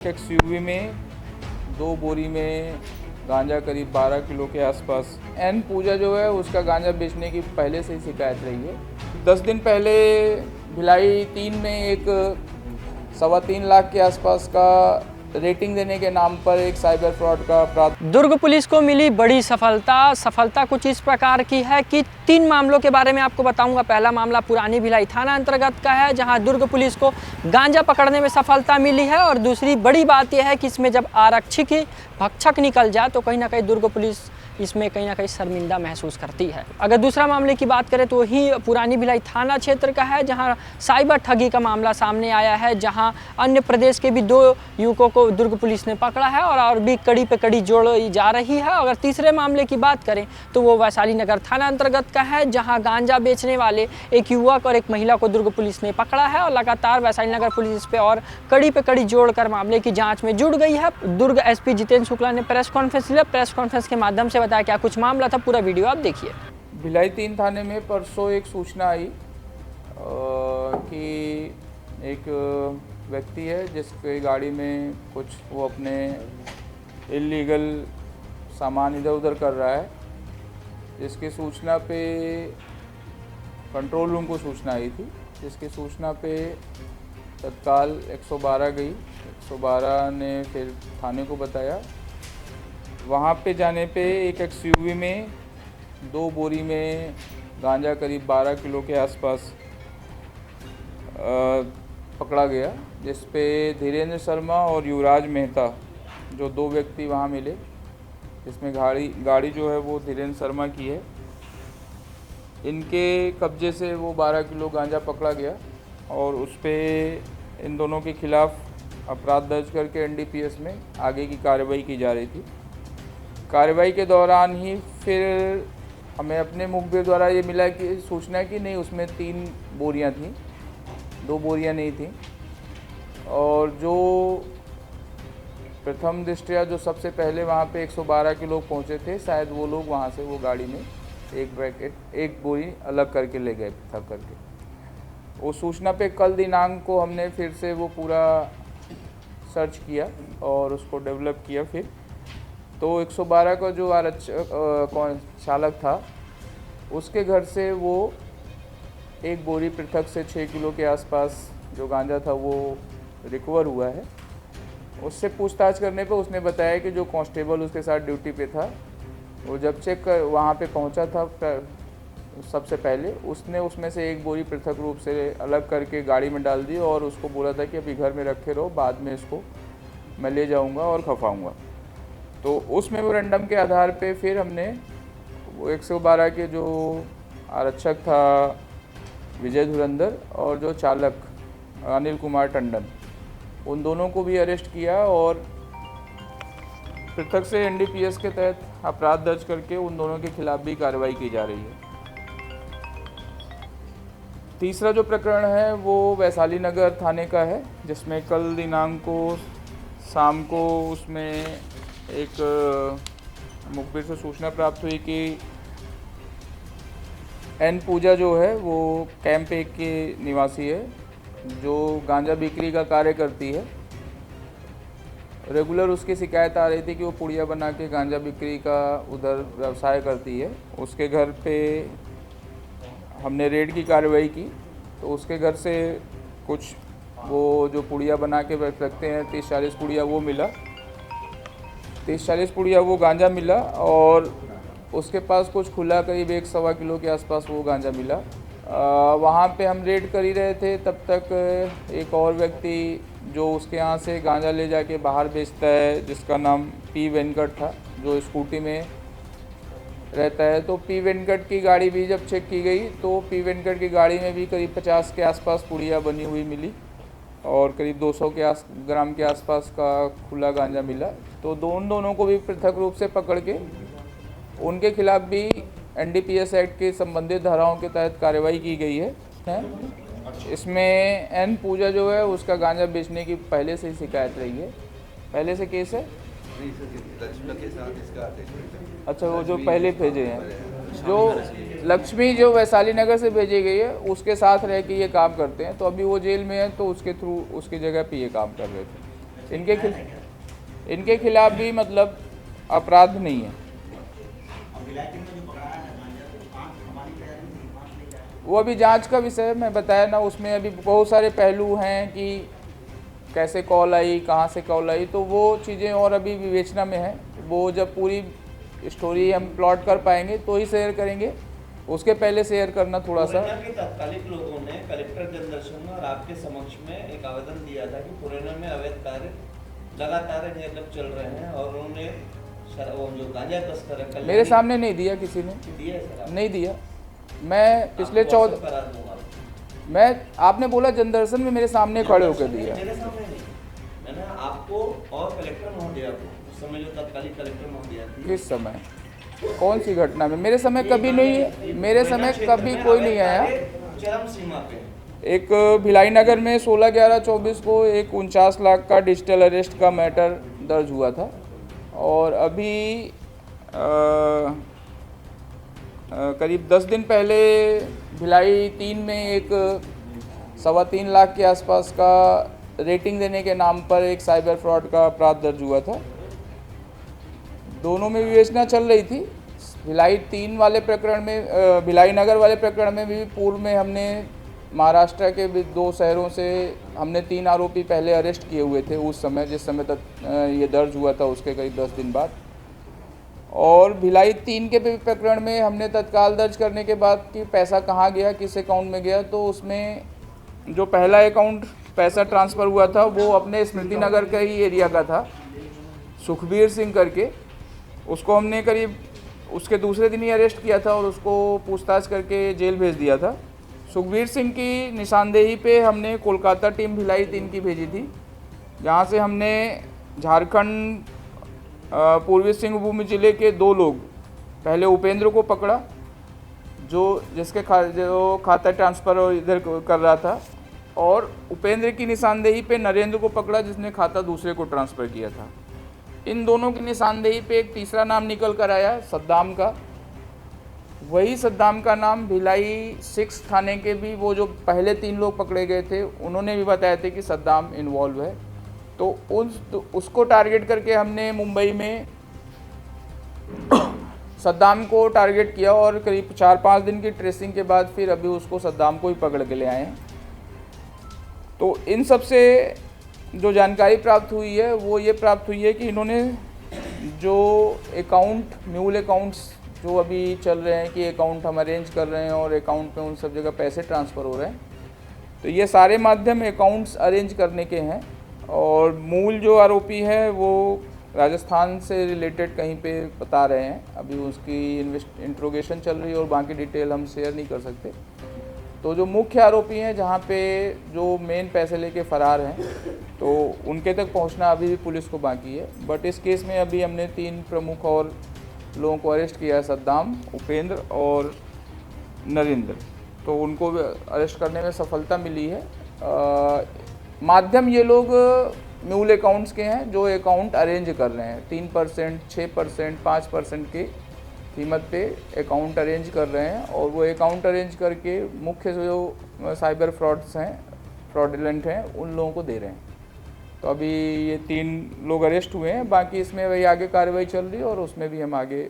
XUV में 2 बोरी में गांजा करीब 12 किलो के आसपास। एन पूजा जो है उसका गांजा बेचने की पहले से ही शिकायत रही है। 10 दिन पहले भिलाई 3 में एक 3.25 लाख के आसपास का रेटिंग देने के नाम पर एक साइबर फ्रॉड का अपराध। दुर्ग पुलिस को मिली बड़ी सफलता कुछ इस प्रकार की है कि 3 मामलों के बारे में आपको बताऊंगा। पहला मामला पुरानी भिलाई थाना अंतर्गत का है, जहां दुर्ग पुलिस को गांजा पकड़ने में सफलता मिली है। और दूसरी बड़ी बात यह है कि इसमें जब आरक्षक ही भक्षक निकल जाए तो कहीं ना कहीं दुर्ग पुलिस इसमें कहीं ना कहीं शर्मिंदा महसूस करती है। अगर दूसरा मामले की बात करें तो वही पुरानी भिलाई थाना क्षेत्र का है, जहां साइबर ठगी का मामला सामने आया है, जहां अन्य प्रदेश के भी 2 युवकों को दुर्ग पुलिस ने पकड़ा है और भी कड़ी पे कड़ी जोड़ी जा रही है। अगर तीसरे मामले की बात करें तो वो वैशाली नगर थाना अंतर्गत का है, जहां गांजा बेचने वाले एक युवक और एक महिला को दुर्ग पुलिस ने पकड़ा है और लगातार वैशाली नगर पुलिस इस पे और कड़ी पे कड़ी जोड़कर मामले की जाँच में जुड़ गई है। दुर्ग एसपी जितेंद्र शुक्ला ने प्रेस कॉन्फ्रेंस लिया। प्रेस कॉन्फ्रेंस के माध्यम से बताया क्या कुछ मामला था, पूरा वीडियो आप देखिए। भिलाई 3 थाने में परसों एक सूचना आई कि एक व्यक्ति है जिसके गाड़ी में कुछ वो अपने इलीगल सामान इधर उधर कर रहा है। जिसकी सूचना पे कंट्रोल रूम को सूचना आई थी, जिसकी सूचना पे तत्काल 112 गई। 112 ने फिर थाने को बताया। वहाँ पे जाने पे एक एक्सयूवी में 2 बोरी में गांजा करीब 12 किलो के आसपास पकड़ा गया, जिस पे धीरेन्द्र शर्मा और युवराज मेहता जो 2 व्यक्ति वहाँ मिले। जिसमें गाड़ी जो है वो धीरेन्द्र शर्मा की है। इनके कब्जे से वो 12 किलो गांजा पकड़ा गया और उस पे इन दोनों के खिलाफ़ अपराध दर्ज करके एनडीपीएस में आगे की कार्रवाई की जा रही थी। कार्रवाई के दौरान ही फिर हमें अपने मुखबिर द्वारा ये मिला कि सूचना कि नहीं, उसमें 3 बोरियां थीं, 2 बोरियां नहीं थीं। और जो प्रथम दृष्टया जो सबसे पहले वहाँ पे 112 के लोग पहुँचे थे, शायद वो लोग वहाँ से वो गाड़ी में एक बोरी अलग करके ले गए, पृथक करके। वो सूचना पे कल दिनांक को हमने फिर से वो पूरा सर्च किया और उसको डेवलप किया। फिर तो 112 का जो चालक था, उसके घर से वो एक बोरी पृथक से 6 किलो के आसपास जो गांजा था वो रिकवर हुआ है। उससे पूछताछ करने पे उसने बताया कि जो कांस्टेबल उसके साथ ड्यूटी पे था, वो जब चेक कर वहाँ पे पहुँचा था सबसे पहले, उसने उसमें से एक बोरी पृथक रूप से अलग करके गाड़ी में डाल दी और उसको बोला था कि अभी घर में रखे रहो, बाद में इसको मैं ले जाऊँगा और खपाऊँगा। तो उस मेमोरेंडम के आधार पे फिर हमने वो 112 के जो आरक्षक था विजय धुरंधर और जो चालक अनिल कुमार टंडन, उन दोनों को भी अरेस्ट किया और पृथक से एनडीपीएस के तहत अपराध दर्ज करके उन दोनों के खिलाफ भी कार्रवाई की जा रही है। तीसरा जो प्रकरण है वो वैशाली नगर थाने का है, जिसमें कल दिनांक को शाम को उसमें एक मुखबिर से सूचना प्राप्त हुई कि एन पूजा जो है वो कैंप 1 के निवासी है, जो गांजा बिक्री का कार्य करती है। रेगुलर उसकी शिकायत आ रही थी कि वो पुड़िया बना के गांजा बिक्री का उधर व्यवसाय करती है। उसके घर पे हमने रेड की कार्रवाई की तो उसके घर से कुछ वो जो पुड़िया बना के रखते हैं 30-40 पुड़िया वो मिला, 30-40 पुड़िया वो गांजा मिला। और उसके पास कुछ खुला करीब 1-1.25 किलो के आसपास वो गांजा मिला। वहाँ पे हम रेड कर ही रहे थे, तब तक एक और व्यक्ति जो उसके यहाँ से गांजा ले जाके बाहर बेचता है, जिसका नाम पी वेंकट था, जो स्कूटी में रहता है। तो पी वेंकट की गाड़ी भी जब चेक की गई तो पी वेंकट की गाड़ी में भी करीब 50 के आसपास पुड़िया बनी हुई मिली और करीब 200 ग्राम के आसपास का खुला गांजा मिला। तो दोनों को भी पृथक रूप से पकड़ के उनके खिलाफ भी एनडीपीएस एक्ट के संबंधित धाराओं के तहत कार्रवाई की गई है। इसमें एन पूजा जो है उसका गांजा बेचने की पहले से ही शिकायत रही है, पहले से केस है। अच्छा, वो जो पहले भेजे हैं, जो लक्ष्मी जो वैशाली नगर से भेजी गई है उसके साथ रह के ये काम करते हैं। तो अभी वो जेल में है तो उसके थ्रू उसकी जगह पे ये काम कर रहे थे। इनके खिलाफ भी मतलब अपराध नहीं है। वो अभी जांच का विषय है, मैं बताया ना, उसमें अभी बहुत सारे पहलू हैं कि कैसे कॉल आई, कहाँ से कॉल आई, तो वो चीज़ें और अभी विवेचना में है। वो जब पूरी स्टोरी हम प्लॉट कर पाएंगे तो ही शेयर करेंगे, उसके पहले शेयर करना थोड़ा सा। मुरैना के तात्कालिक लोगों ने कलेक्टर जनदर्शन और आपके समक्ष में एक आवेदन दिया था कि मुरैना में अवैध कार्य लगातार मतलब चल रहे हैं और उन्होंने वो जो गांजा तस्कर है मेरे सामने नहीं दिया किसी ने, दिया है सर, नहीं दिया। मैं पिछले 14 मैं आपने बोला जनदर्शन में मेरे सामने खड़े होकर दिया। मेरे सामने नहीं, मैंने आपको और कलेक्टर महोदया को उस समय जो तत्कालीन कलेक्टर महोदया थी। किस समय, कौन सी घटना में? मेरे समय कभी नहीं, मेरे समय कभी कोई नहीं आया। चरम सीमा पे एक भिलाई नगर में 16/11/24 को एक 49 लाख का डिजिटल अरेस्ट का मैटर दर्ज हुआ था, और अभी करीब 10 दिन पहले भिलाई 3 में एक 3.25 लाख के आसपास का रेटिंग देने के नाम पर एक साइबर फ्रॉड का अपराध दर्ज हुआ था। दोनों में विवेचना चल रही थी। भिलाई 3 वाले प्रकरण में, भिलाई नगर वाले प्रकरण में भी पूर्व में हमने महाराष्ट्र के 2 शहरों से हमने 3 आरोपी पहले अरेस्ट किए हुए थे उस समय, जिस समय तक ये दर्ज हुआ था उसके करीब 10 दिन बाद। और भिलाई 3 के प्रकरण में हमने तत्काल दर्ज करने के बाद कि पैसा कहाँ गया, किस अकाउंट में गया, तो उसमें जो पहला अकाउंट पैसा ट्रांसफ़र हुआ था वो अपने स्मृति नगर का ही एरिया का था, सुखबीर सिंह करके। उसको हमने करीब उसके दूसरे दिन ही अरेस्ट किया था और उसको पूछताछ करके जेल भेज दिया था। सुखबीर सिंह की निशानदेही पे हमने कोलकाता टीम भिलाई 3 की भेजी थी, जहाँ से हमने झारखंड पूर्वी सिंहभूम जिले के 2 लोग, पहले उपेंद्र को पकड़ा जो खाता ट्रांसफ़र इधर कर रहा था, और उपेंद्र की निशानदेही पे नरेंद्र को पकड़ा जिसने खाता दूसरे को ट्रांसफ़र किया था। इन दोनों की निशानदेही पे एक तीसरा नाम निकल कर आया सद्दाम का। वही सद्दाम का नाम भिलाई 6 थाने के भी वो जो पहले 3 लोग पकड़े गए थे उन्होंने भी बताया थे कि सद्दाम इन्वॉल्व है। तो उसको टारगेट करके हमने मुंबई में सद्दाम को टारगेट किया और करीब 4-5 दिन की ट्रेसिंग के बाद फिर अभी उसको सद्दाम को ही पकड़ के ले आए हैं। तो इन सब से जो जानकारी प्राप्त हुई है वो ये प्राप्त हुई है कि इन्होंने जो अकाउंट, म्यूल अकाउंट्स जो अभी चल रहे हैं कि अकाउंट हम अरेंज कर रहे हैं और अकाउंट में उन सब जगह पैसे ट्रांसफ़र हो रहे हैं, तो ये सारे माध्यम अकाउंट्स अरेंज करने के हैं। और मूल जो आरोपी है वो राजस्थान से रिलेटेड कहीं पे बता रहे हैं, अभी उसकी इंट्रोगेशन चल रही है और बाकी डिटेल हम शेयर नहीं कर सकते। तो जो मुख्य आरोपी हैं, जहाँ पे जो मेन पैसे लेके फ़रार हैं, तो उनके तक पहुँचना अभी भी पुलिस को बाकी है। बट इस केस में अभी हमने 3 प्रमुख और लोगों को अरेस्ट किया है, सद्दाम, उपेंद्र और नरेंद्र। तो उनको अरेस्ट करने में सफलता मिली है। माध्यम ये लोग म्यूल अकाउंट्स के हैं जो अकाउंट अरेंज कर रहे हैं, 3%, 6%, 5% की कीमत पे अकाउंट अरेंज कर रहे हैं, और वो अकाउंट अरेंज करके मुख्य जो साइबर फ्रॉड्स हैं, फ्रॉडलेंट हैं, उन लोगों को दे रहे हैं। तो अभी ये 3 लोग अरेस्ट हुए हैं, बाकी इसमें वही आगे कार्रवाई चल रही है और उसमें भी हम आगे